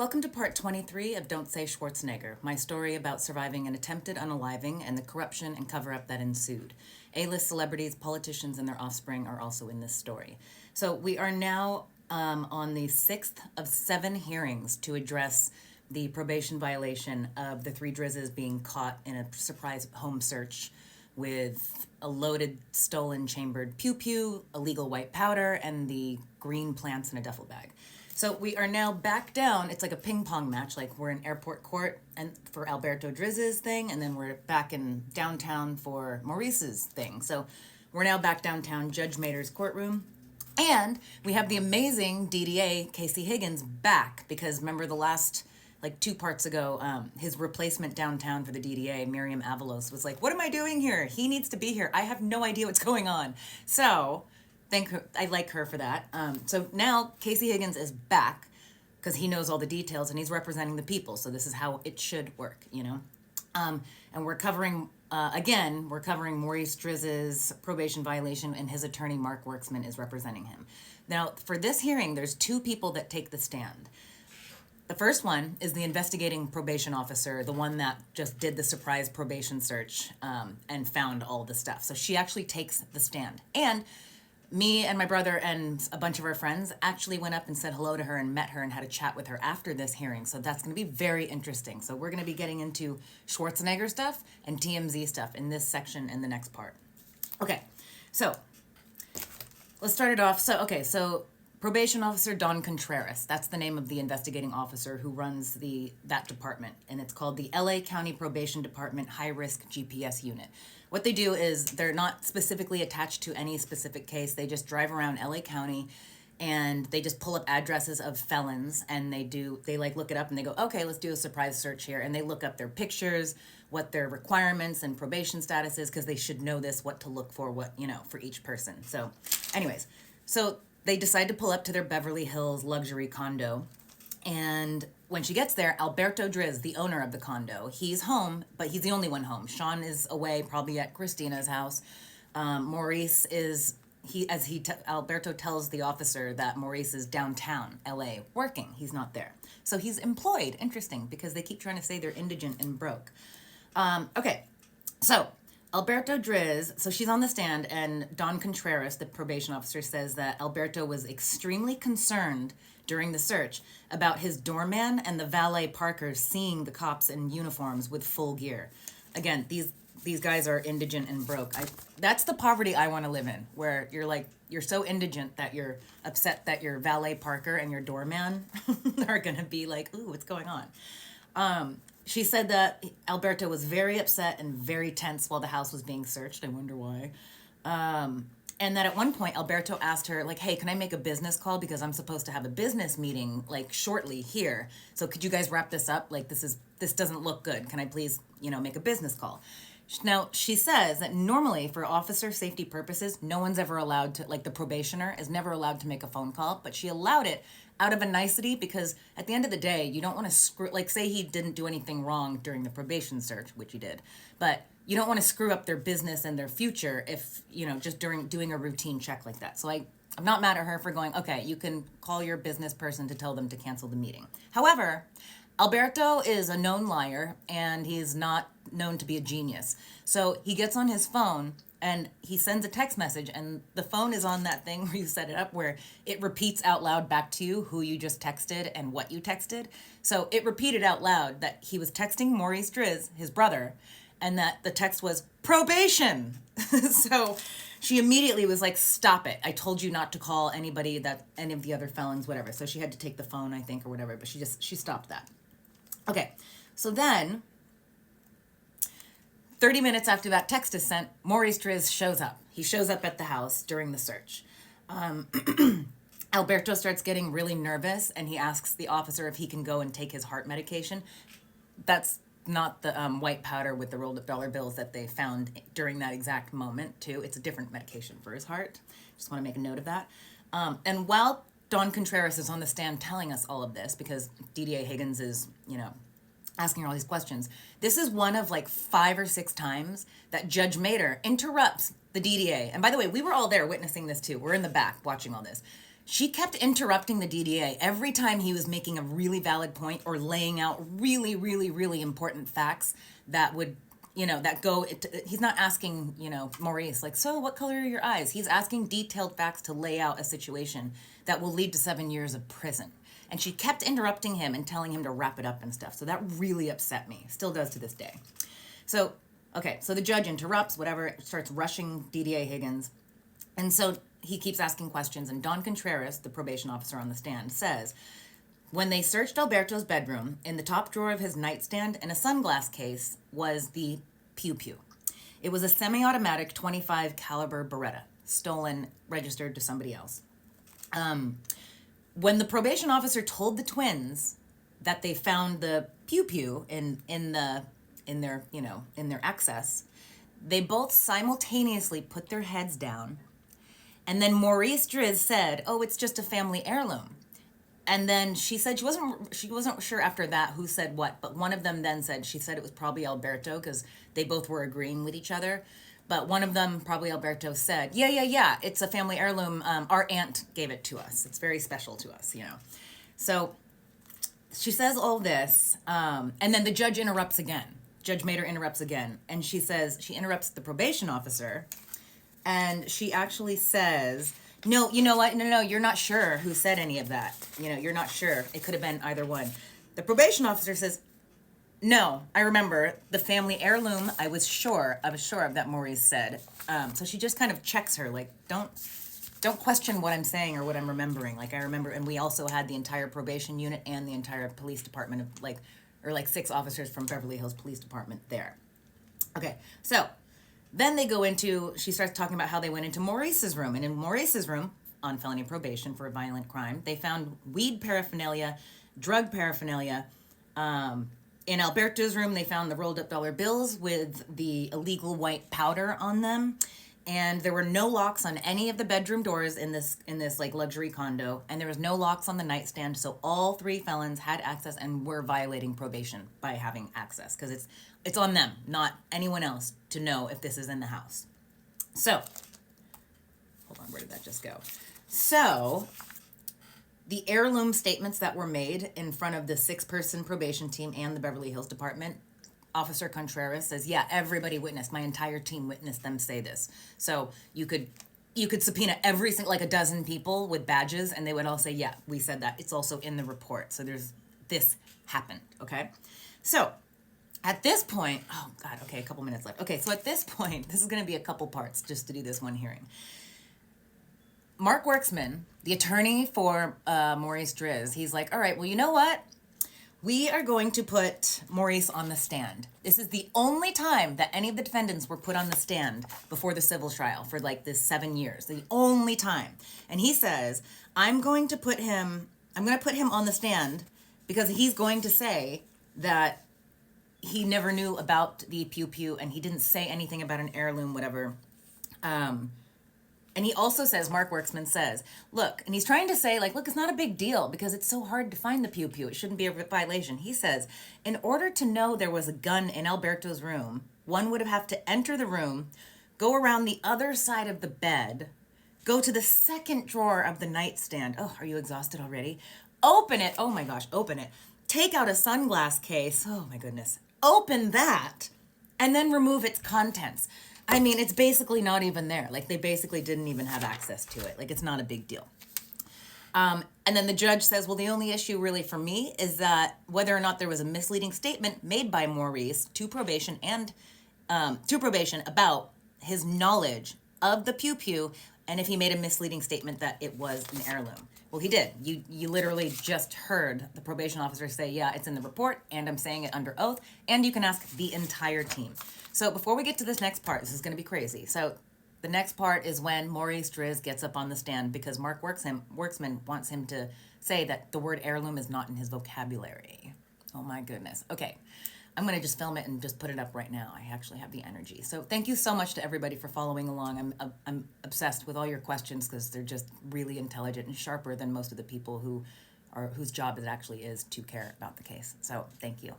Welcome to part 23 of Don't Say Schwarzenegger, my story about surviving an attempted unaliving and the corruption and cover-up that ensued. A-list celebrities, politicians, and their offspring are also in this story. So we are now on the 6th of 7 hearings to address the probation violation of the three Drizzes being caught in a surprise home search with a loaded, stolen, chambered pew-pew, illegal white powder, and the green plants in a duffel bag. So we are now back down. It's like a ping pong match. Like we're in airport court and for Alberto Driz's thing, and then we're back in downtown for Maurice's thing. So we're now back downtown, Judge Mader's courtroom. And we have the amazing DDA, Casey Higgins, back because remember the last, like 2 parts ago, his replacement downtown for the DDA, Miriam Avalos, was like, what am I doing here? He needs to be here. I have no idea what's going on. So I like her for that. So now Casey Higgins is back because he knows all the details and he's representing the people. So this is how it should work, you know? And we're covering, we're covering Maurice Driz's probation violation, and his attorney, Mark Werksman, is representing him. Now, for this hearing, there's 2 people that take the stand. The first one is the investigating probation officer, the one that just did the surprise probation search and found all the stuff. So she actually takes the stand. And me and my brother and a bunch of our friends actually went up and said hello to her and met her and had a chat with her after this hearing. So that's going to be very interesting. So we're going to be getting into Schwarzenegger stuff and TMZ stuff in this section in the next part. Okay, so let's start it off. So probation officer Don Contreras, that's the name of the investigating officer who runs that department, and it's called the LA County Probation Department High Risk GPS Unit. What they do is they're not specifically attached to any specific case. They just drive around LA County and they just pull up addresses of felons, and they like look it up and they go, okay, let's do a surprise search here. And they look up their pictures, what their requirements and probation status is, because they should know this, what to look for, for each person. So anyways, they decide to pull up to their Beverly Hills luxury condo. And when she gets there, Alberto Driz, the owner of the condo, he's home, but he's the only one home. Sean is away, probably at Christina's house. Maurice is, Alberto tells the officer that Maurice is downtown LA working. He's not there. So he's employed. Interesting, because they keep trying to say they're indigent and broke. Okay, so Alberto Driz, so she's on the stand, and Don Contreras, the probation officer, says that Alberto was extremely concerned during the search about his doorman and the valet parkers seeing the cops in uniforms with full gear. Again, these guys are indigent and broke. That's the poverty I want to live in, where you're so indigent that you're upset that your valet parker and your doorman are going to be like, ooh, what's going on? She said that Alberto was very upset and very tense while the house was being searched. I wonder why. And that at one point, Alberto asked her, like, hey, can I make a business call? Because I'm supposed to have a business meeting, like, shortly here. So could you guys wrap this up? Like, this doesn't look good. Can I please, make a business call? Now, she says that normally for officer safety purposes, no one's ever allowed to, like the probationer is never allowed to make a phone call, but she allowed it out of a nicety because at the end of the day, you don't want to screw, like say he didn't do anything wrong during the probation search, which he did, but you don't want to screw up their business and their future if, just during doing a routine check like that. So I'm not mad at her for going, okay, you can call your business person to tell them to cancel the meeting. However, Alberto is a known liar, and he's not known to be a genius. So he gets on his phone, and he sends a text message, and the phone is on that thing where you set it up, where it repeats out loud back to you who you just texted and what you texted. So it repeated out loud that he was texting Maurice Driz, his brother, and that the text was probation. So she immediately was like, stop it. I told you not to call any of the other felons, whatever. So she had to take the phone, I think, or whatever, but she stopped that. Okay, so then 30 minutes after that text is sent, Maurice Driz shows up. He shows up at the house during the search. Alberto starts getting really nervous, and he asks the officer if he can go and take his heart medication. That's not the white powder with the rolled up dollar bills that they found during that exact moment, too. It's a different medication for his heart. Just want to make a note of that. And while Don Contreras is on the stand telling us all of this, because DDA Higgins is, asking her all these questions, this is one of like 5 or 6 times that Judge Mader interrupts the DDA. And by the way, we were all there witnessing this too. We're in the back watching all this. She kept interrupting the DDA every time he was making a really valid point or laying out really, really, really important facts that would, he's not asking, Maurice, like, so what color are your eyes? He's asking detailed facts to lay out a situation that will lead to 7 years of prison. And she kept interrupting him and telling him to wrap it up and stuff. So that really upset me. Still does to this day. So, okay, so the judge interrupts, whatever, starts rushing DDA Higgins. And so he keeps asking questions, and Don Contreras, the probation officer on the stand, says, when they searched Alberto's bedroom, in the top drawer of his nightstand in a sunglass case was the pew-pew. It was a semi-automatic .25 caliber Beretta, stolen, registered to somebody else. When the probation officer told the twins that they found the pew-pew in their access, they both simultaneously put their heads down. And then Maurice Driz said, "Oh, it's just a family heirloom." And then she said she wasn't sure after that who said what, but one of them then said, she said it was probably Alberto because they both were agreeing with each other. But one of them, probably Alberto, said, yeah, it's a family heirloom. Our aunt gave it to us. It's very special to us, So she says all this, and then the judge interrupts again. Judge Mater interrupts again, and she interrupts the probation officer, and she actually says, no, you know what? No, you're not sure who said any of that. You're not sure. It could have been either one. The probation officer says, no, I remember the family heirloom. I was sure of that Maurice said. So she just kind of checks her, like, don't question what I'm saying or what I'm remembering. Like, I remember, and we also had the entire probation unit and the entire police department of 6 officers from Beverly Hills Police Department there. Okay, so then she starts talking about how they went into Maurice's room. And in Maurice's room, on felony probation for a violent crime, they found weed paraphernalia, drug paraphernalia. In Alberto's room, they found the rolled up dollar bills with the illegal white powder on them. And there were no locks on any of the bedroom doors in this like luxury condo. And there was no locks on the nightstand. So all 3 felons had access and were violating probation by having access. Because it's on them, not anyone else, to know if this is in the house. So, hold on, where did that just go? So, the heirloom statements that were made in front of the 6-person probation team and the Beverly Hills Department, Officer Contreras says, yeah, everybody witnessed, my entire team witnessed them say this. So you could subpoena every single, like a dozen people with badges, and they would all say, yeah, we said that. It's also in the report. So this happened, okay? So at this point, oh God, okay, a couple minutes left. Okay, so at this point, this is going to be a couple parts just to do this one hearing. Mark Werksman, the attorney for Maurice Driz, he's like, all right, well, you know what? We are going to put Maurice on the stand. This is the only time that any of the defendants were put on the stand before the civil trial for like this 7 years. The only time. And he says, I'm going to put him on the stand because he's going to say that he never knew about the pew-pew and he didn't say anything about an heirloom, whatever. And he also says, Mark Werksman says, look, and he's trying to say, like, look, it's not a big deal because it's so hard to find the pew-pew. It shouldn't be a violation. He says, in order to know there was a gun in Alberto's room, one would have to enter the room, go around the other side of the bed, go to the second drawer of the nightstand. Oh, are you exhausted already? Open it. Oh my gosh, open it. Take out a sunglass case. Oh my goodness. Open that and then remove its contents. I mean, it's basically not even there. Like, they basically didn't even have access to it. Like, it's not a big deal. And then the judge says, well, the only issue really for me is that whether or not there was a misleading statement made by Maurice to probation about his knowledge of the pew-pew, and if he made a misleading statement that it was an heirloom. Well, he did. You literally just heard the probation officer say, yeah, it's in the report, and I'm saying it under oath, and you can ask the entire team. So before we get to this next part, this is going to be crazy. So the next part is when Maurice Driz gets up on the stand because Mark Werksman wants him to say that the word heirloom is not in his vocabulary. Oh my goodness. Okay. I'm going to just film it and just put it up right now. I actually have the energy. So thank you so much to everybody for following along. I'm obsessed with all your questions because they're just really intelligent and sharper than most of the people whose job it actually is to care about the case. So thank you.